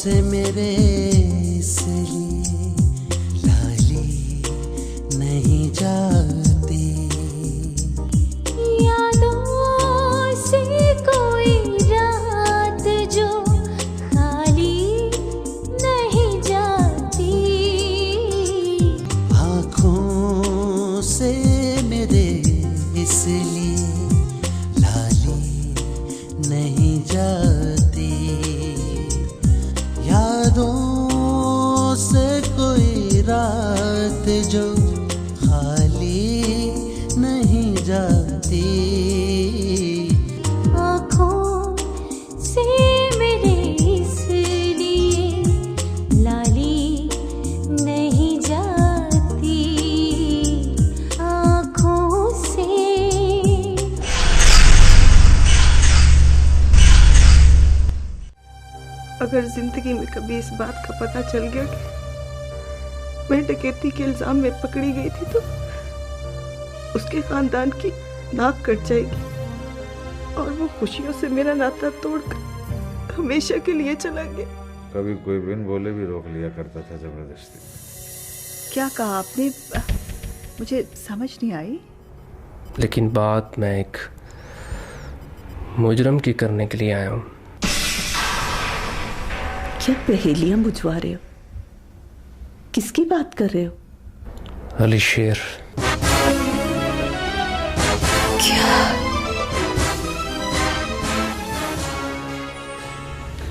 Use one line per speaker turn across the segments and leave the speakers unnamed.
से मेरे इसलिए लाली नहीं जाती।
यादों से कोई रात जो खाली नहीं जाती।
आँखों से मेरे इसलिए लाली नहीं जाती। यादों से कोई रात जो खाली नहीं जाती।
आँखों से मेरे इसलिए लाली नहीं जाती। आँखों से।
अगर जिंदगी में कभी इस बात का पता चल गया कि मैं डकैती के इल्जाम में पकड़ी गई थी तो उसके खानदान की नाक कट जाएगी और वो खुशियों से मेरा नाता तोड़कर हमेशा के लिए चला गया।
कभी कोई बिन बोले भी रोक लिया करता था जबरदस्ती।
क्या कहा आपने? मुझे समझ नहीं आई।
लेकिन बात मैं एक मुजरम की करने के लिए आया हूँ।
क्या पहेलियां बुझवा रहे हो? किसकी बात कर रहे हो?
अली शेर।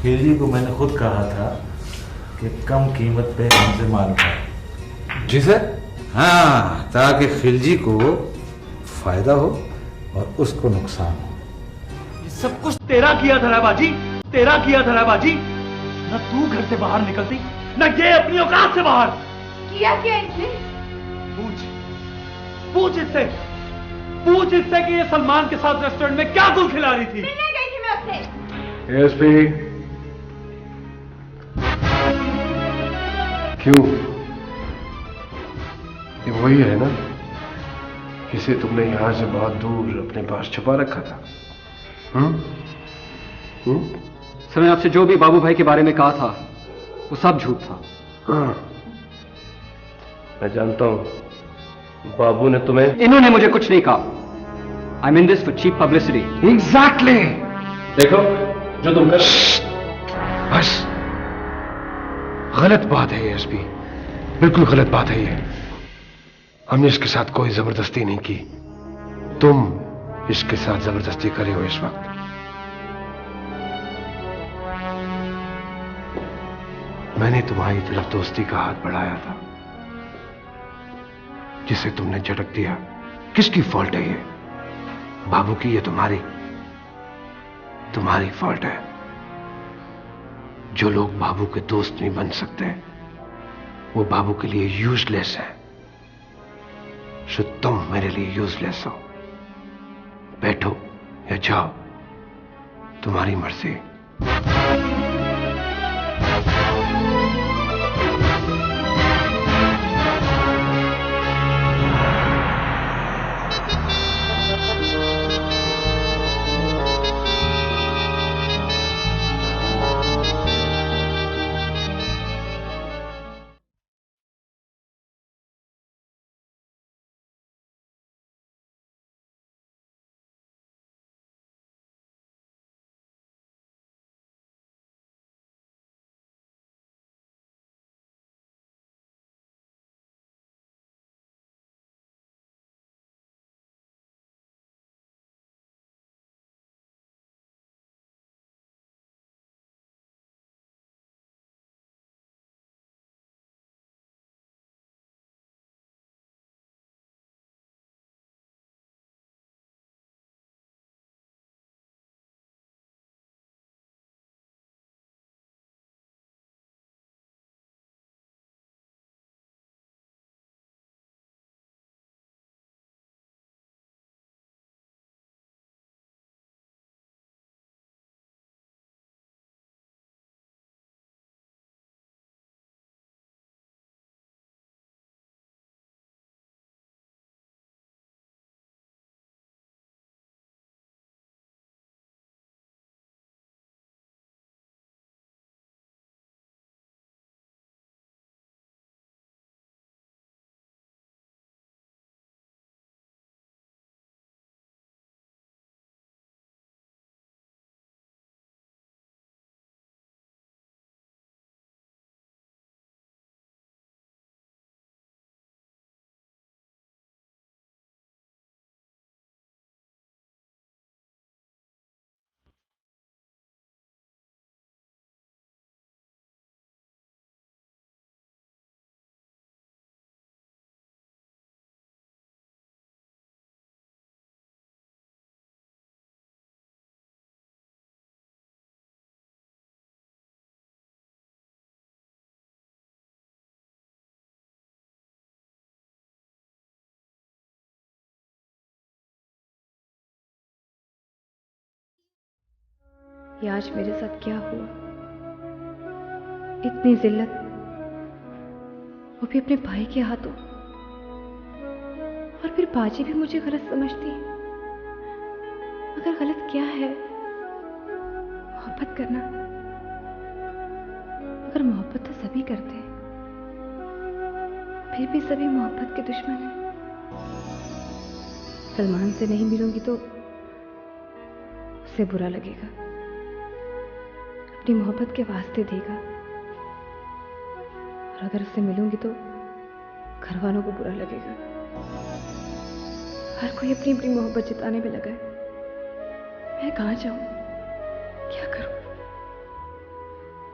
खिलजी को मैंने खुद कहा था कि कम कीमत पे हमसे माल खाए।
जी सर।
हाँ, ताकि खिलजी को फायदा हो और उसको नुकसान हो।
ये सब कुछ तेरा किया था बाजी, तेरा किया था बाजी। न तू घर से बाहर निकलती, न ये अपनी औकात से बाहर।
किया क्या इसने?
पूछ इससे कि ये सलमान के साथ रेस्टोरेंट में क्या गुल खिला रही थी।
मिलने गई थी मैं उससे।
एएसपी, क्यों? ये वही है ना जिसे तुमने यहां से बहुत दूर अपने पास छुपा रखा था?
सर, मैंने आपसे जो भी बाबू भाई के बारे में कहा था वो सब झूठ था।
हाँ, मैं जानता हूं। बाबू ने तुम्हें।
इन्होंने मुझे कुछ नहीं कहा। I mean this for cheap publicity.
Exactly. देखो जो तुम कर, बस गलत बात है एएसपी, बिल्कुल गलत बात है ये। हमने इसके साथ कोई जबरदस्ती नहीं की। तुम इसके साथ जबरदस्ती करे हो इस वक्त। मैंने तुम्हारी तरफ दोस्ती का हाथ बढ़ाया था जिसे तुमने झटक दिया। किसकी फॉल्ट है ये? बाबू की? ये तुम्हारी फॉल्ट है। जो लोग बाबू के दोस्त नहीं बन सकते वो बाबू के लिए यूजलेस है। सो तुम मेरे लिए यूजलेस हो। बैठो या जाओ, तुम्हारी मर्जी।
ये आज मेरे साथ क्या हुआ। इतनी जिल्लत, वो भी अपने भाई के हाथों। और फिर बाजी भी मुझे गलत समझती है। मगर गलत क्या है? मोहब्बत करना। मगर मोहब्बत तो सभी करते हैं, फिर भी सभी मोहब्बत के दुश्मन हैं। सलमान से नहीं मिलूंगी तो उसे बुरा लगेगा, अपनी मोहब्बत के वास्ते देगा। और अगर उससे मिलूंगी तो घर वालों को बुरा लगेगा। हर कोई अपनी अपनी मोहब्बत जताने में लगा है। मैं कहाँ जाऊं, क्या करूं,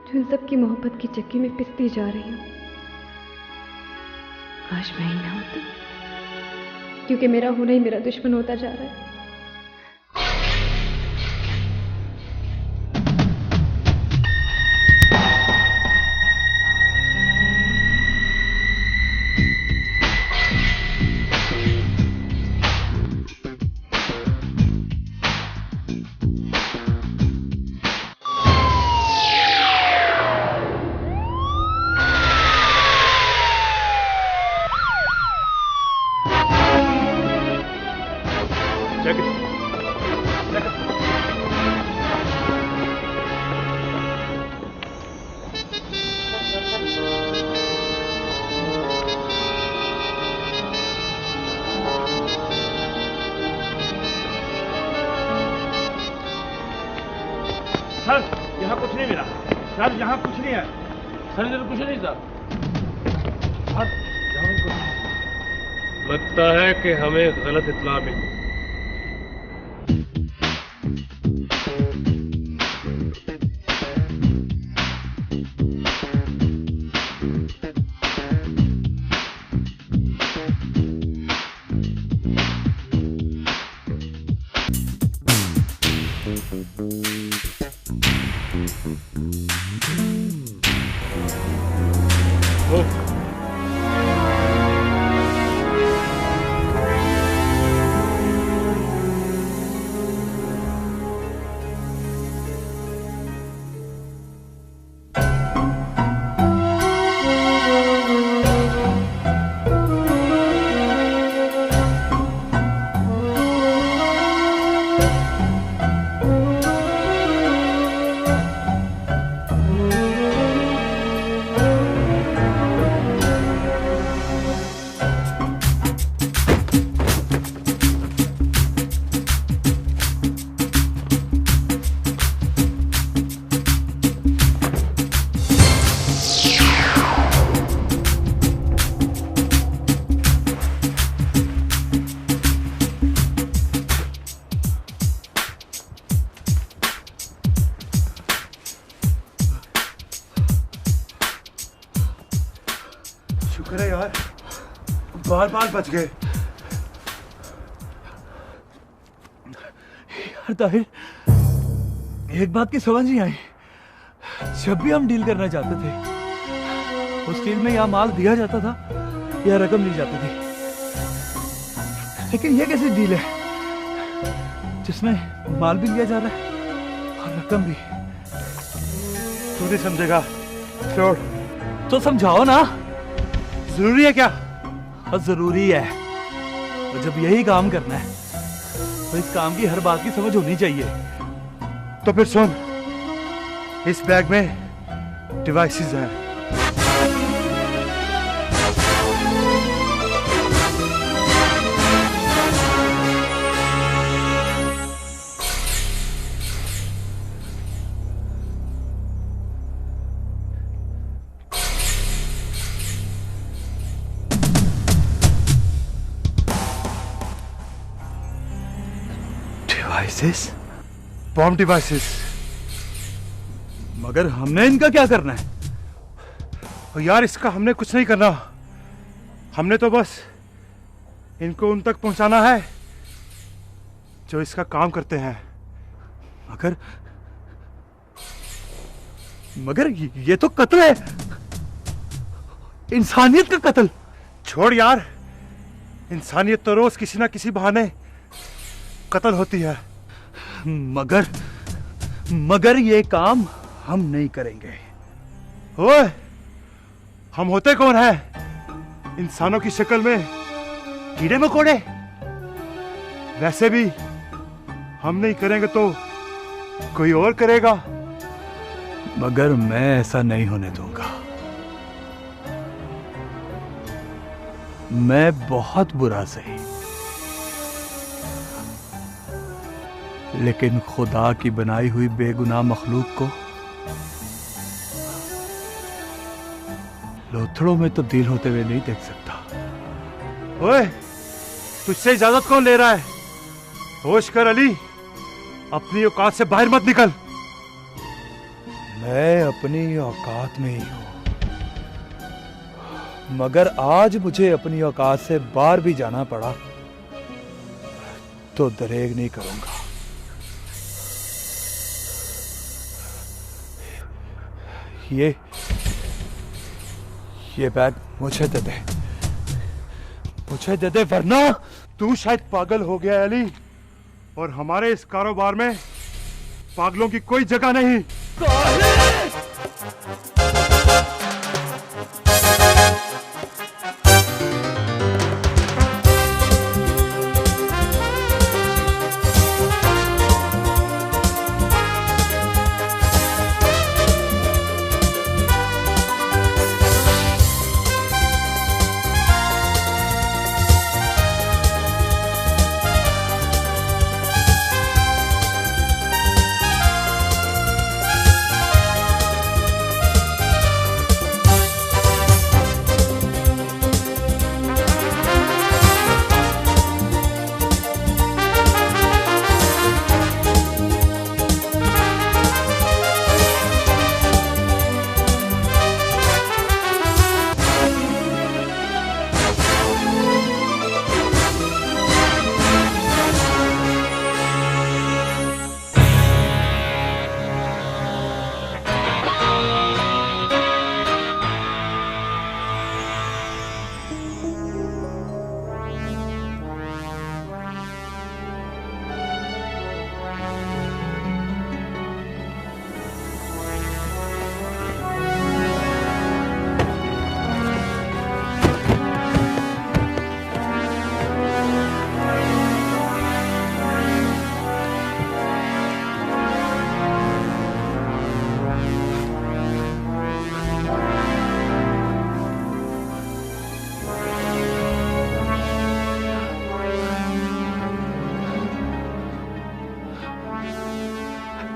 जो इन सब की मोहब्बत की चक्की में पिसती जा रही हूं। काश मैं ही ना होती, क्योंकि मेरा होना ही मेरा दुश्मन होता जा रहा है।
सर यहाँ कुछ नहीं मिला। सर यहाँ कुछ नहीं है। सर इधर कुछ नहीं सर। सर यहाँ कुछ नहीं।
लगता है कि हमें गलत इत्तला मिली।
शुक्र है यार, बार बच गए।
यार ताहिर, एक बात की समझ नहीं आई। जब भी हम डील करना चाहते थे, उस डील में या माल दिया जाता था या रकम ली जाती थी। लेकिन ये कैसी डील है जिसमें माल भी लिया जा रहा है और रकम भी?
तू नहीं समझेगा, छोड़।
तो समझाओ ना।
जरूरी है क्या?
और जरूरी है। और जब यही काम करना है तो इस काम की हर बात की समझ होनी चाहिए।
तो फिर सुन, इस बैग में डिवाइसेस हैं।
डिवाइसेस?
Bomb devices.
मगर हमने इनका क्या करना है?
और यार इसका हमने कुछ नहीं करना। हमने तो बस इनको उन तक पहुंचाना है जो इसका काम करते हैं।
मगर ये तो कत्ल है, इंसानियत का कत्ल।
छोड़ यार, इंसानियत तो रोज किसी ना किसी बहाने कत्ल होती है।
मगर ये काम हम नहीं करेंगे।
ओए, हम होते कौन है? इंसानों की शक्ल में कीड़े मकोड़े। वैसे भी हम नहीं करेंगे तो कोई और करेगा।
मगर मैं ऐसा नहीं होने दूंगा। मैं बहुत बुरा सही, लेकिन खुदा की बनाई हुई बेगुनाह मखलूक को लोथड़ों में तब्दील होते हुए नहीं देख सकता।
ओए, तुझसे इजाजत कौन ले रहा है? होश कर अली, अपनी औकात से बाहर मत निकल।
मैं अपनी औकात में ही हूं, मगर आज मुझे अपनी औकात से बाहर भी जाना पड़ा तो दरेग नहीं करूंगा। ये बैग मुझे दे दे, मुझे दे दे, वरना
तू शायद पागल हो गया है अली, और हमारे इस कारोबार में पागलों की कोई जगह नहीं।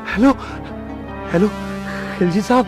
हेलो हेलो, खिलजी साहब।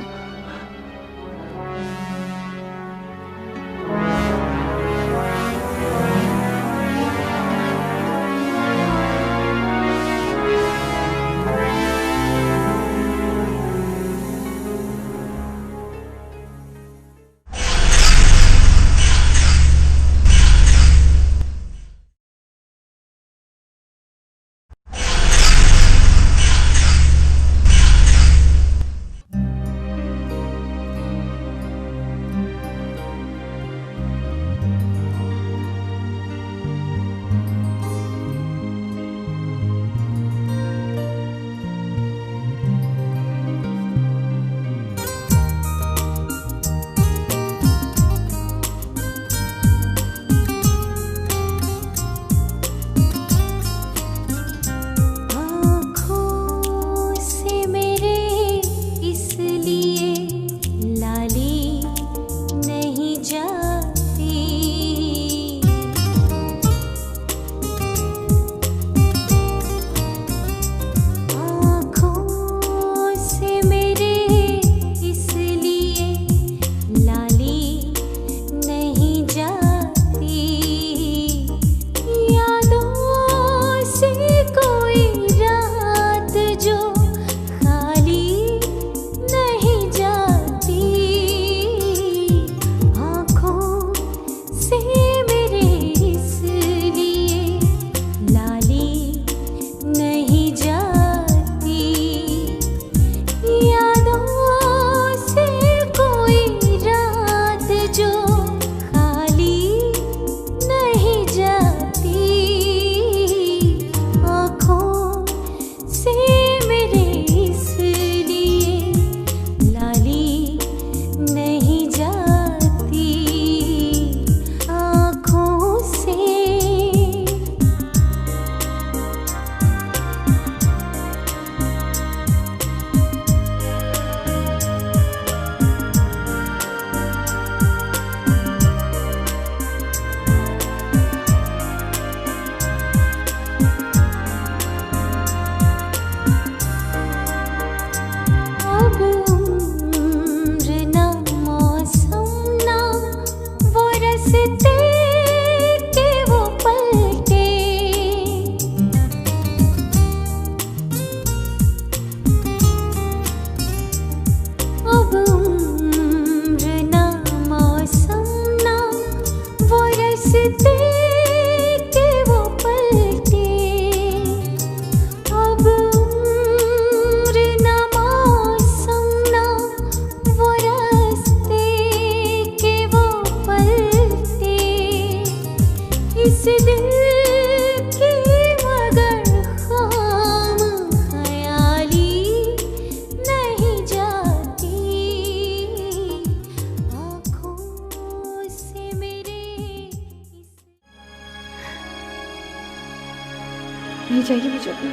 नहीं चाहिए मुझे अपना,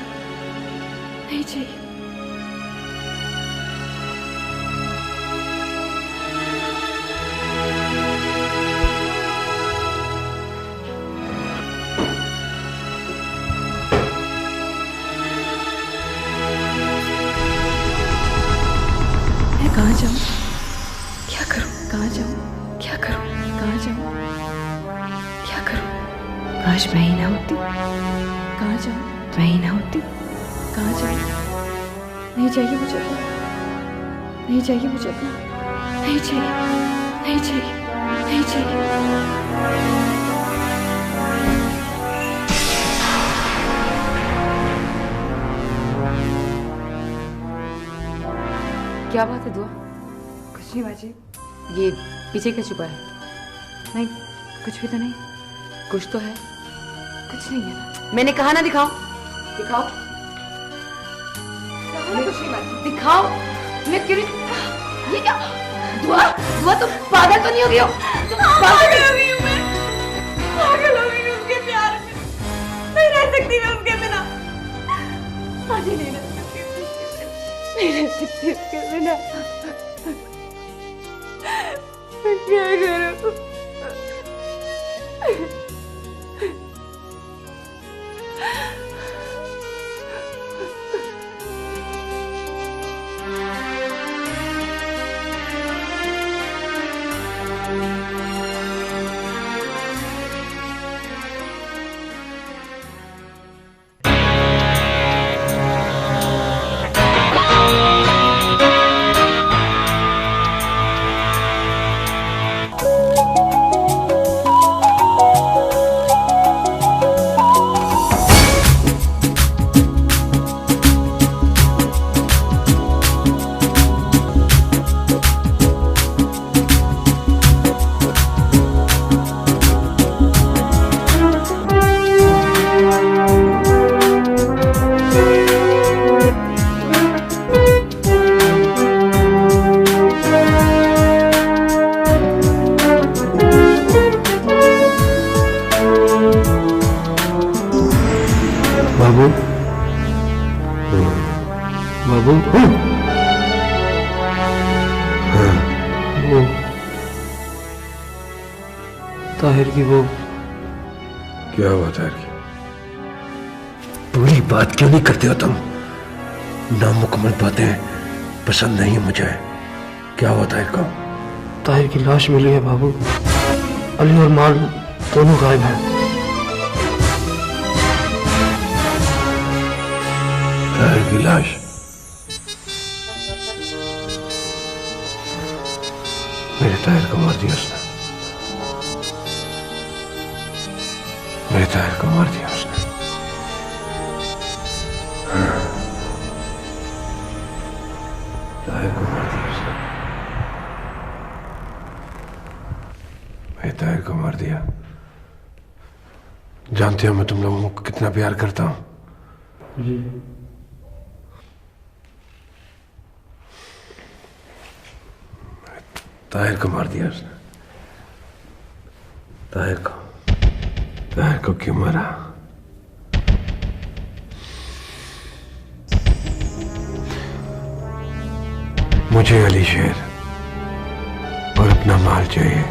नहीं चाहिए। मैं कहाँ जाऊँ, क्या करूँ, कहाँ जाऊँ, क्या करूँ, कहाँ जाऊँ, क्या करूँ? काश मैं ही ना होती, कहाँ जाऊँ, मैं ही ना होती, कहाँ जाऊँ? नहीं चाहिए मुझे अपना, नहीं चाहिए मुझे अपना, नहीं चाहिए, नहीं चाहिए, नहीं चाहिए।
क्या बात है दुआ?
कुछ नहीं बाजी।
ये पीछे क्या छुपा है?
नहीं, कुछ भी तो नहीं।
कुछ तो है।
कुछ नहीं है ना।
मैंने कहा ना दिखाओ, दिखाओ,
कुछ नहीं बाजी।
दिखाओ। मैं क्यों नहीं? ये क्या? दुआ, दुआ तुम पागल तो नहीं हो गई हो? तुम पागल हो गई हो? मैं पागल हो गई हूँ उसके प्यार में। नहीं रह सकती मैं उसके बिना। आज नहीं रह सकती, नहीं रह सकती उसके बिना। मैं क्या करूँ?
बाबू, बाबू, वो ताहिर की वो
क्या हुआ ताहिर की? पूरी बात क्यों नहीं करते हो तुम? नामुकम्मल बातें पसंद नहीं मुझे। क्या हुआ ताहिर को?
ताहिर की लाश मिली है बाबू। अली और माल दोनों गायब हैं।
ताहिर की लाश? मेरे ताहिर को मार दिया उसने, मेरे ताहिर को मार दिया उसने। ताहिर को मार दिया उसने, मेरे ताहिर को मार दिया। जानते हो मैं तुम लोगों को कितना प्यार करता हूं।
जी।
ताहिर को मार दिया उसने। ताहिर को क्यों मारा? मुझे अली शेर और अपना माल चाहिए,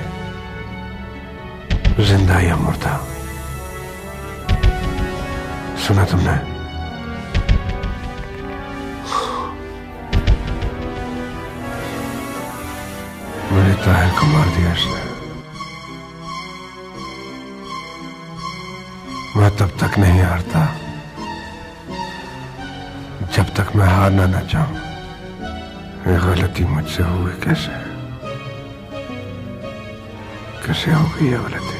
जिंदा या मुर्दा। सुना तुमने? मेरे ताहिर को मार दिया इसने। मैं तब तक नहीं हारता जब तक मैं हारना ना चाहूं। ये गलती मुझसे हुई कैसे? कैसे हो गई ये गलती?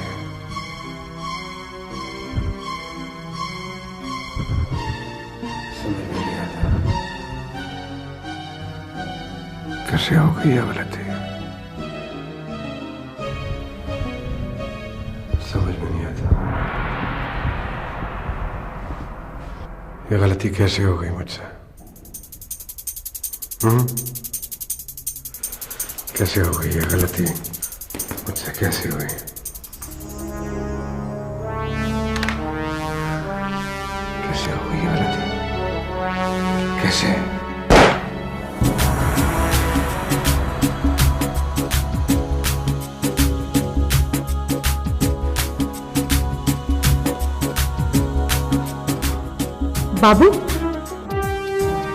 समझ नहीं आता कैसे हो गई ये गलती। समझ में नहीं आता ये गलती कैसे हो गई मुझसे। कैसे हो गई ये गलती मुझसे? कैसे हुई? कैसे हो गई?
कैसे?
बाबू,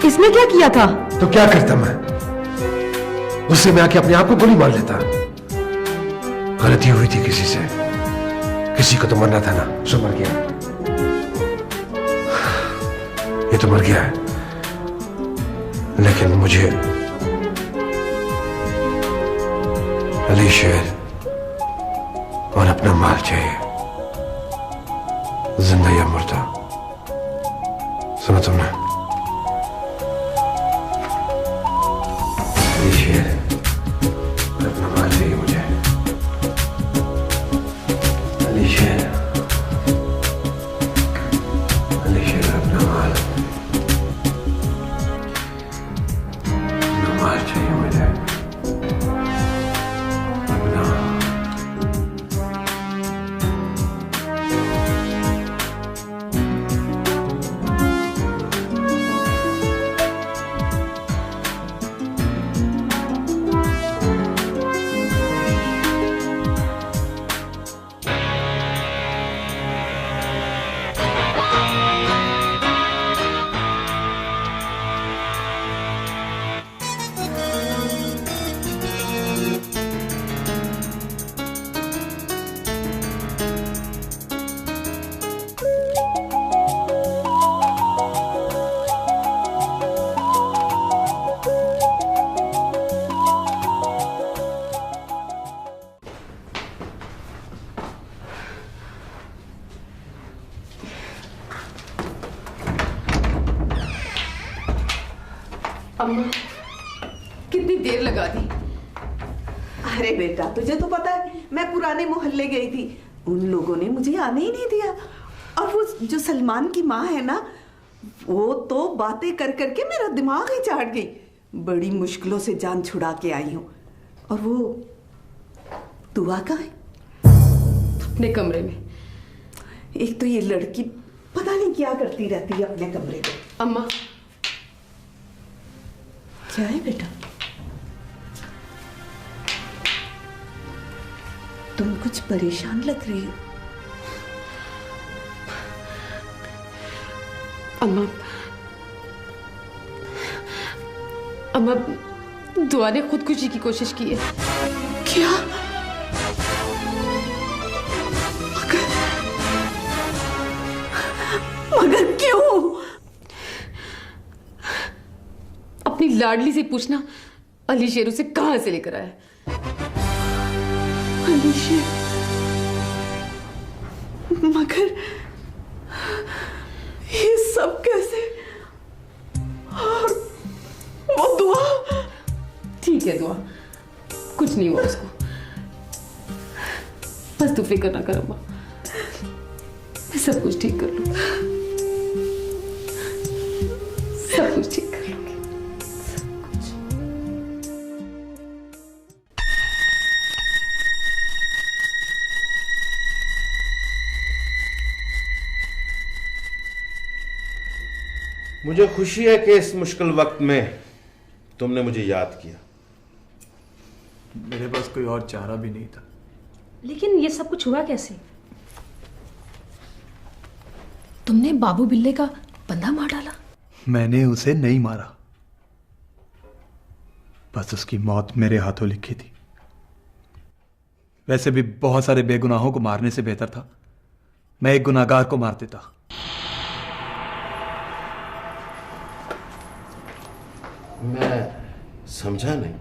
इसने क्या किया था?
तो क्या करता मैं? गुस्से में आके अपने आप को गोली मार लेता। गलती हुई थी किसी से, किसी को तो मरना था ना, सो मर गया। ये तो मर गया है, लेकिन मुझे अली शेर और अपना माल चाहिए, जिंदा या मुर्दा। सुनो तुमने? अली शेर और अपना माल चाहिए मुझे। अली शेर अपना माल चाहिए मुझे।
अम्मा, कितनी देर लगा दी?
अरे बेटा, तुझे तो पता है मैं पुराने मोहल्ले गई थी, उन लोगों ने मुझे आने ही नहीं दिया। और वो जो सलमान की माँ है ना, वो तो बातें कर करके मेरा दिमाग ही चाट गई। बड़ी मुश्किलों से जान छुड़ा के आई हूँ। और वो दुआ कहाँ है?
अपने कमरे में।
एक तो ये लड़की पता नहीं क्या करती रहती है अपने कमरे में।
अम्मा,
क्या है बेटा? तुम कुछ परेशान लग रही हो।
अम्मा, दुआ ने खुदकुशी की कोशिश की है।
क्या? मगर क्यों?
अपनी लाडली से पूछना, अली शेर उसे कहां से लेकर आया।
अली शेर? मगर ये सब कैसे? और वो दुआ?
ठीक है दुआ, कुछ नहीं हुआ उसको। बस तू फिक्र ना कर अम्मा, मैं सब कुछ ठीक कर लूंगी, सब कुछ ठीक कर लूंगी।
मुझे खुशी है कि इस मुश्किल वक्त में तुमने मुझे याद किया।
मेरे पास कोई और चारा भी नहीं था।
लेकिन ये सब कुछ हुआ कैसे? तुमने बाबू बिल्ले का बंधा मार डाला?
मैंने उसे नहीं मारा, बस उसकी मौत मेरे हाथों लिखी थी। वैसे भी बहुत सारे बेगुनाहों को मारने से बेहतर था मैं एक गुनाहगार को मार देता।
मैं समझा नहीं।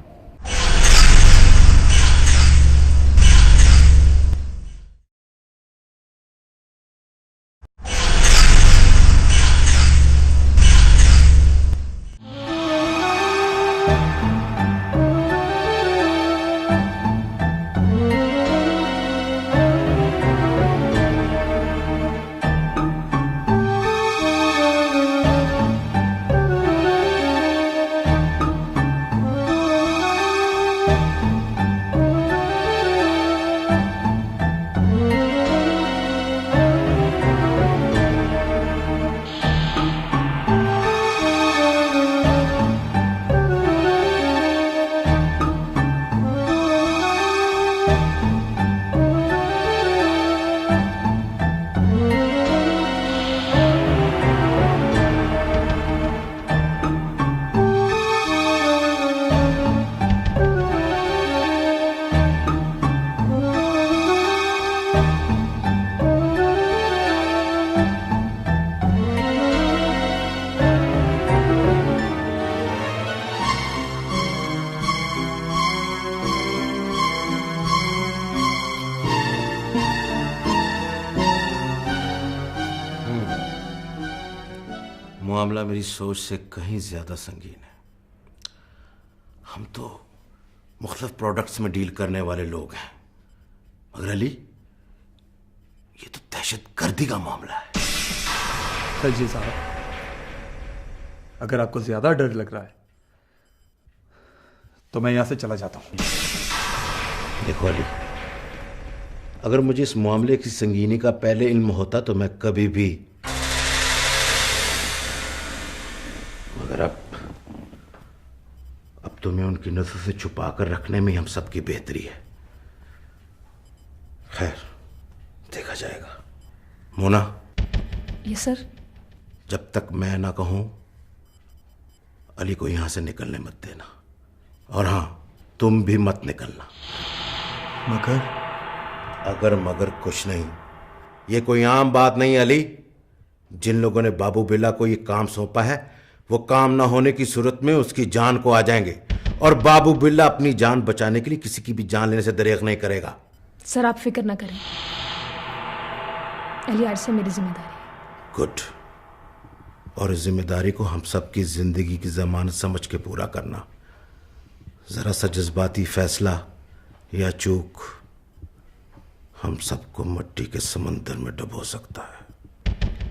मामला मेरी सोच से कहीं ज्यादा संगीन है। हम तो मुख्तलिफ प्रोडक्ट्स में डील करने वाले लोग हैं, मगर अली ये तो दहशतगर्दी का मामला है।
खिलजी साहब, अगर आपको ज्यादा डर लग रहा है तो मैं यहां से चला जाता हूं।
देखो अली, अगर मुझे इस मामले की संगीनी का पहले इल्म होता तो मैं कभी भी, मगर अब तुम्हें उनकी नजर से छुपा कर रखने में हम सबकी बेहतरी है। खैर, देखा जाएगा। मोना।
Yes sir.
जब तक मैं ना कहूं अली को यहां से निकलने मत देना, और हां, तुम भी मत निकलना।
मगर?
अगर मगर कुछ नहीं, ये कोई आम बात नहीं अली। जिन लोगों ने बाबू बिल्ला को ये काम सौंपा है वो काम ना होने की सूरत में उसकी जान को आ जाएंगे, और बाबू बिल्ला अपनी जान बचाने के लिए किसी की भी जान लेने से दरेग नहीं करेगा।
सर आप फिक्र ना करें, अली आज से मेरी जिम्मेदारी है।
गुड। और इस जिम्मेदारी को हम सबकी जिंदगी की जमानत समझ के पूरा करना। जरा सा जज्बाती फैसला या चूक हम सबको मिट्टी के समंदर में डुबो सकता है।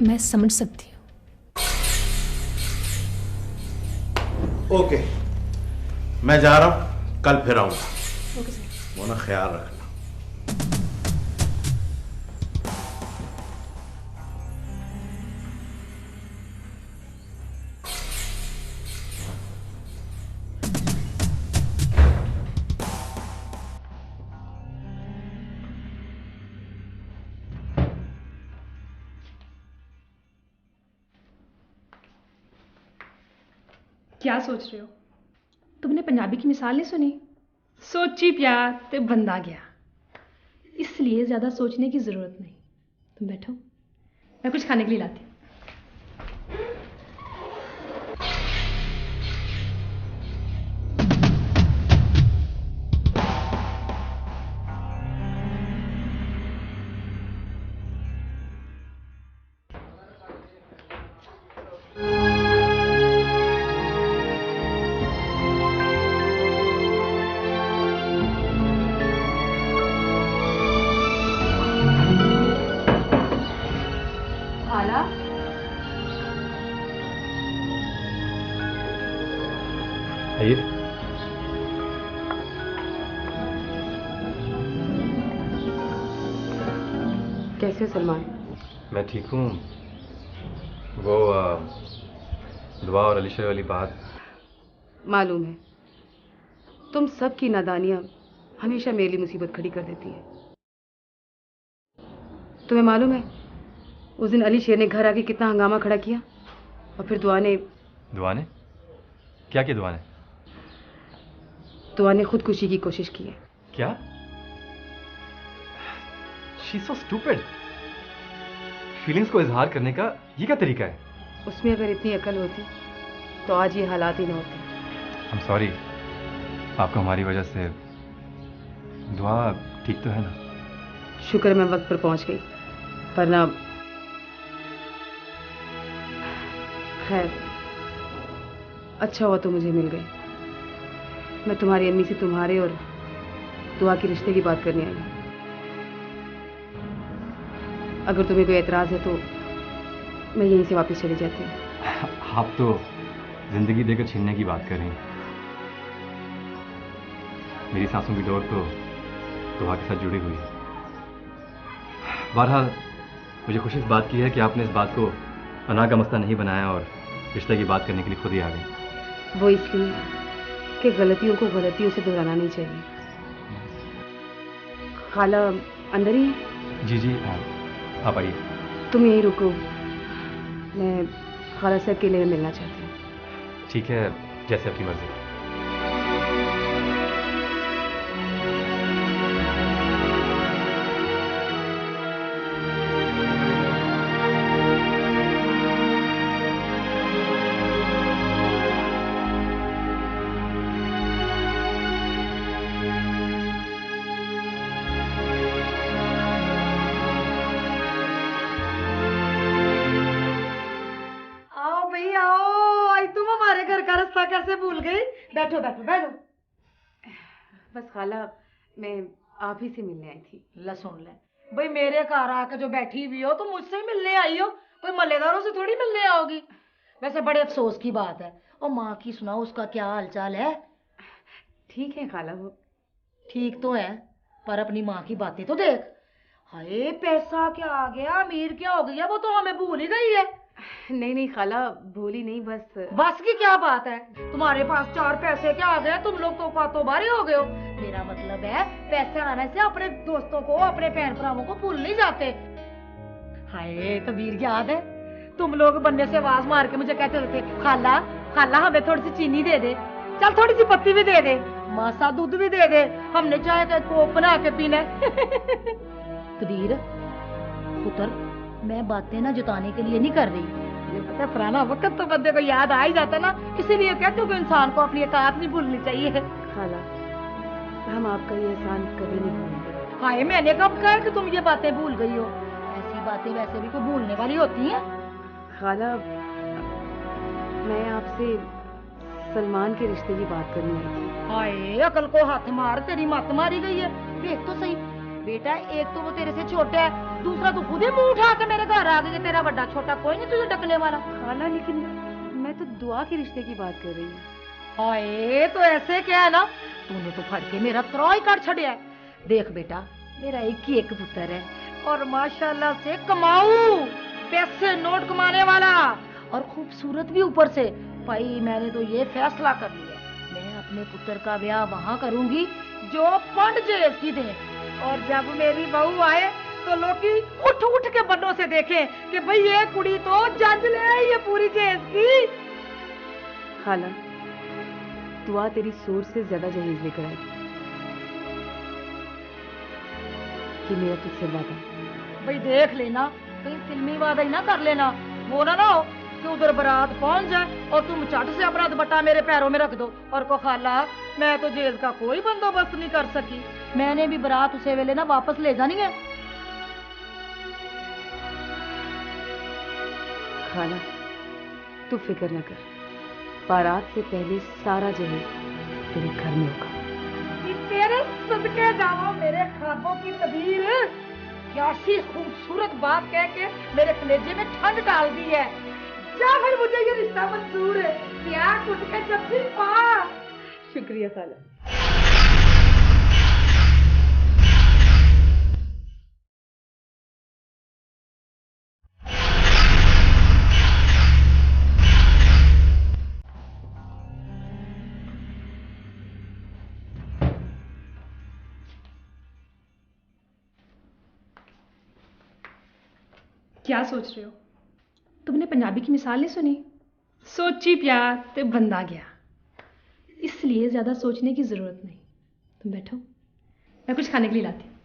मैं समझ सकती हूँ।
ओके, मैं जा रहा हूं, कल फिर आऊंगा।
Okay sir.
वो ना ख्याल रखना।
क्या सोच रहे हो? तुमने पंजाबी की मिसाल नहीं सुनी? सोची प्यार ते बंदा गया, इसलिए ज्यादा सोचने की जरूरत नहीं। तुम बैठो, मैं कुछ खाने के लिए लाती हूँ।
कैसे हो सलमान?
मैं ठीक हूँ। वो दुआ और अलीशा वाली बात
मालूम है, तुम सब की नादानियाँ हमेशा मेरे लिए मुसीबत खड़ी कर देती है। तुम्हें मालूम है उस दिन अली शेर ने घर आके कितना हंगामा खड़ा किया, और फिर दुआ ने
क्या किया?
दुआ ने खुदकुशी की कोशिश की है।
क्या? She's so stupid. फीलिंग्स को इजहार करने का ये क्या तरीका है?
उसमें अगर इतनी अकल होती तो आज ये हालात ही ना होते।
I'm sorry, आपको हमारी वजह से। दुआ ठीक तो है ना?
शुक्र मैं वक्त पर पहुंच गई, वरना खैर अच्छा हुआ तो मुझे मिल गई। मैं तुम्हारी अम्मी से तुम्हारे और दुआ के रिश्ते की बात करने आई हूँ। अगर तुम्हें कोई एतराज़ है तो मैं यहीं से वापस चली जाती हूँ।
आप तो जिंदगी देकर छीनने की बात कर रही हैं। मेरी सांसों की डोर तो दुआ के साथ जुड़ी हुई है। बहरहाल मुझे खुशी इस बात की है कि आपने इस बात को पनाह का मसला नहीं बनाया और रिश्ते की बात करने के लिए खुद ही आ गई।
वो इसलिए कि गलतियों को गलतियों से दोहराना नहीं चाहिए। खाला अंदर ही है?
जी आप आइए।
तुम यहीं रुको, मैं खाला से अकेले में मिलना चाहती हूँ।
ठीक है, जैसे आपकी मर्जी।
बैठो बैठो बैठो।
बस खाला मैं आप ही से मिलने आई थी।
ला सुन ले भाई, मेरे घर आके जो बैठी हुई हो तो मुझसे मिलने आई हो, कोई मल्लेदारों से थोड़ी मिलने आओगी। वैसे बड़े अफसोस की बात है। और माँ की सुनाओ, उसका क्या हालचाल है?
ठीक है खाला, वो
ठीक तो है पर अपनी माँ की बातें तो देख। हाय पैसा क्या आ गया, अमीर क्या हो गया, वो तो हमें भूल ही गई है।
नहीं नहीं खाला, भूली नहीं,
बस की क्या बात है, तुम्हारे पास 4 पैसे क्या आ गए, तुम लोग तो कातोबारी हो गए हो। मेरा मतलब है पैसे आने से अपने दोस्तों को, अपने बहन भरावों को भूल नहीं जाते। हाय कबीर याद है, तुम लोग बनने से आवाज मार के मुझे कहते थे खाला खाला हमें थोड़ी सी चीनी दे दे, चल थोड़ी सी पत्ती भी दे दे, मासा दूध भी दे दे, हमने चाय का कोप बना के पीना है। कबीर पुत्र, मैं बातें ना जताने के लिए नहीं कर रही, ये पता है पुराना वक्त तो बंदे को याद आ ही जाता ना, इसीलिए कहते हो कि इंसान को अपनी औकात नहीं भूलनी चाहिए।
खाला हम आपका ये एहसान कभी नहीं भूलेंगे।
हाय मैंने कब कहा कि तुम ये बातें भूल गई हो, ऐसी बातें वैसे भी कोई भूलने वाली होती हैं।
खाला मैं आपसे सलमान के रिश्ते की बात करनी आई थी।
हाय अकल को हाथ मार, तेरी मत मारी गई है। देख तो सही बेटा, एक तो वो तेरे से छोटा है, दूसरा तू खुद ही मुंह उठा के मेरे घर आ गई, तेरा बड़ा छोटा कोई नहीं तुझे डकने वाला।
खाला लेकिन मैं तो दुआ के रिश्ते की बात कर रही हूँ।
हाय तो ऐसे क्या है ना, तूने तो फट के मेरा त्राई काट छड़िया है। देख बेटा मेरा एक ही एक पुत्र है और माशाल्लाह से कमाऊ, पैसे नोट कमाने वाला और खूबसूरत भी ऊपर से। भाई मैंने तो ये फैसला कर लिया, मैं अपने पुत्र का ब्याह वहाँ करूंगी जो पंड जेज की दे, और जब मेरी बहू आए तो लोग उठ उठ के बन्नों से देखें कि भाई ये कुड़ी तो जज ले आई है पूरी जेज की।
खाला दुआ तेरी सोच से ज्यादा जहेज लेकर आई कि मेरा तुझसे वादा।
भाई देख लेना कहीं फिल्मी वादा ही ना कर लेना, वो ना हो कि उधर बारात पहुंच जाए और तुम चट से अपना दुपट्टा मेरे पैरों में रख दो और को खाला मैं तो जेल का कोई बंदोबस्त नहीं कर सकी, मैंने भी बारात उसे वेले ना वापस ले जानी है।
खाला तू फिक्र न कर, बारात से पहले सारा जहेज तेरे घर में होगा।
तेरे सदके जाओ मेरे ख्वाबों की तबीर, क्या सी खूबसूरत बात कह के मेरे कलेजे में ठंड डाल दी है। या फिर मुझे ये रिश्ता मंजूर है, क्या कुछ के जब्बी पा।
शुक्रिया खाला।
क्या सोच रहे हो? तुमने पंजाबी की मिसाल नहीं सुनी, सोची प्यार ते बंदा गया, इसलिए ज्यादा सोचने की जरूरत नहीं। तुम बैठो, मैं कुछ खाने के लिए लाती हूँ।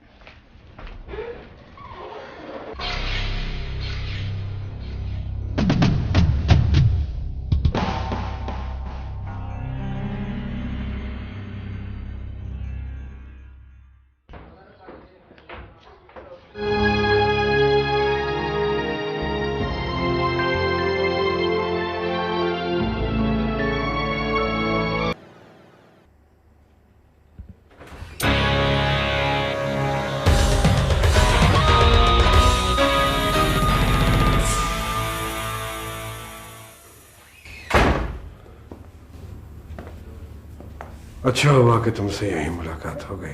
अच्छा हुआ कि तुमसे यही मुलाकात हो गई,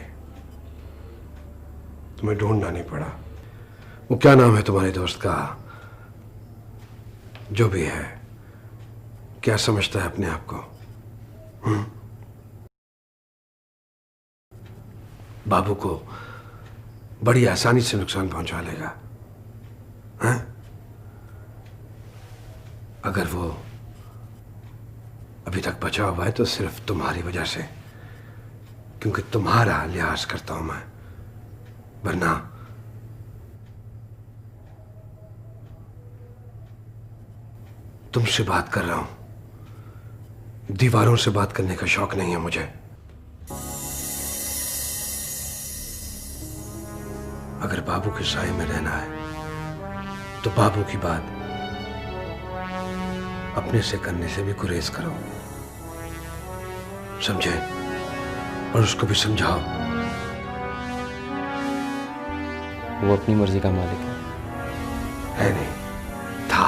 तुम्हें ढूंढना नहीं पड़ा। वो क्या नाम है तुम्हारे दोस्त का? जो भी है, क्या समझता है अपने आप को? बाबू को बड़ी आसानी से नुकसान पहुंचा लेगा, हैं? अगर वो अभी तक बचा हुआ है तो सिर्फ तुम्हारी वजह से, क्योंकि तुम्हारा लिहाज करता हूं मैं, वरना तुमसे बात कर रहा हूं, दीवारों से बात करने का शौक नहीं है मुझे। अगर बाबू के साए में रहना है तो बाबू की बात अपने से करने से भी गुरेज करो। समझे? और उसको भी समझाओ।
वो अपनी मर्जी का मालिक
है नहीं, था।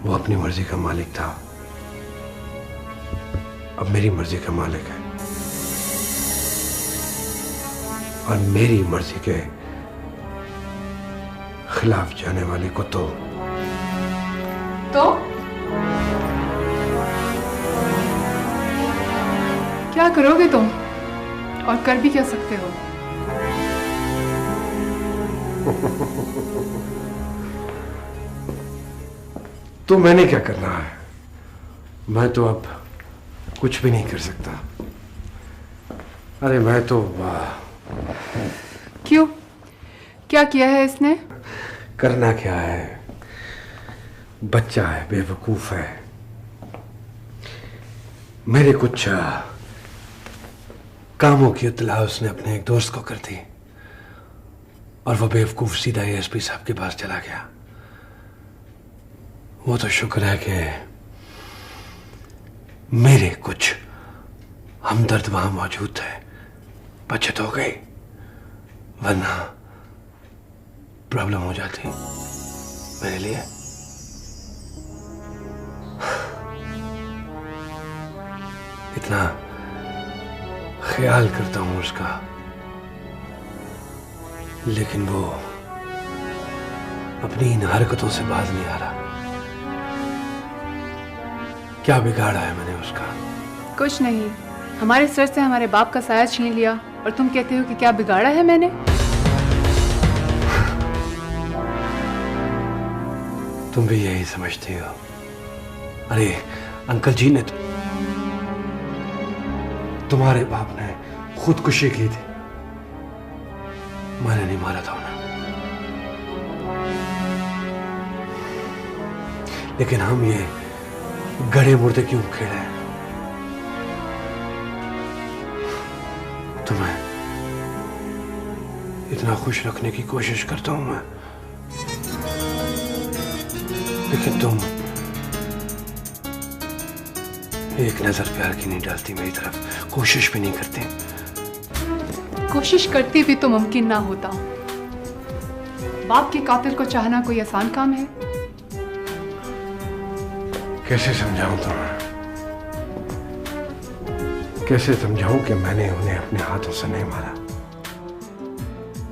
वो अपनी मर्जी का मालिक था, अब मेरी मर्जी का मालिक है। और मेरी मर्जी के खिलाफ जाने वाले को तो
क्या करोगे तुम? और कर भी क्या सकते हो?
तो मैंने क्या करना है? मैं तो अब कुछ भी नहीं कर सकता। अरे मैं तो
क्यों? क्या किया है इसने?
करना क्या है? बच्चा है, बेवकूफ है। मेरे कुछ कामों की इत्तला उसने अपने एक दोस्त को कर दी और वो बेवकूफ सीधा एएसपी साहब के पास चला गया। वो तो शुक्र है कि मेरे कुछ हमदर्द वहां मौजूद थे, बचत हो गई, वरना प्रॉब्लम हो जाती मेरे लिए। इतना ख्याल करता हूं उसका, लेकिन वो अपनी इन हरकतों से बाज नहीं आ रहा। क्या बिगाड़ा है मैंने उसका?
कुछ नहीं, हमारे सर से हमारे बाप का साया छीन लिया और तुम कहते हो कि क्या बिगाड़ा है मैंने?
तुम भी यही समझती हो? अरे अंकल जी ने तुम्हारे बाप ने खुदकुशी की थी, मैंने नहीं मारा था उन्हें। लेकिन हम ये गड़े मुर्दे क्यों खेड़े? तुम्हें इतना खुश रखने की कोशिश करता हूं मैं, लेकिन तुम एक नजर प्यार की नहीं डालती मेरी तरफ, कोशिश भी नहीं करती।
कोशिश करती भी तो मुमकिन ना होता। बाप के कातिल को चाहना कोई आसान काम है?
कैसे समझाऊं तुम्हें? कैसे समझाऊं कि मैंने उन्हें अपने हाथों से नहीं मारा?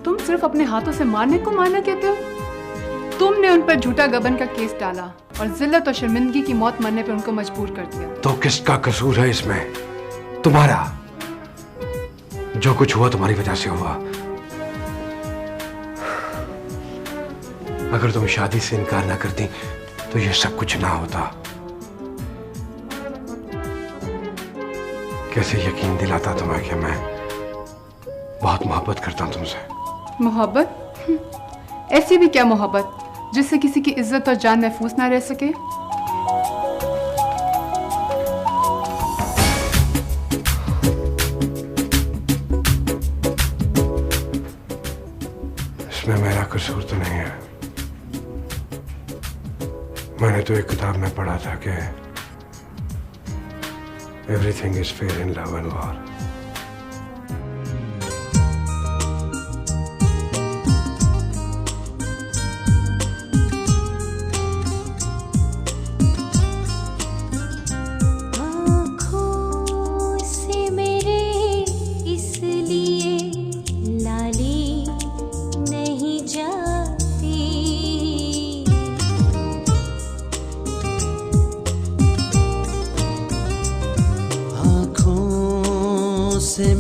तुम सिर्फ अपने हाथों से मारने को मारना कहते हो? तुमने उन पर झूठा गबन का केस डाला और जिल्लत और शर्मिंदगी की मौत मरने पर उनको मजबूर कर दिया।
तो किसका कसूर है इसमें? तुम्हारा। जो कुछ हुआ तुम्हारी वजह से हुआ। अगर तुम शादी से इनकार ना करती तो ये सब कुछ ना होता। कैसे यकीन दिलाता तुम्हें कि मैं बहुत मोहब्बत करता हूं तुमसे।
मोहब्बत? ऐसी भी क्या मोहब्बत जिससे किसी की इज्जत और जान महफूज ना रह सके?
इसमें मेरा कसूर तो नहीं है। मैंने तो एक किताब में पढ़ा था कि everything is fair in love and war.
से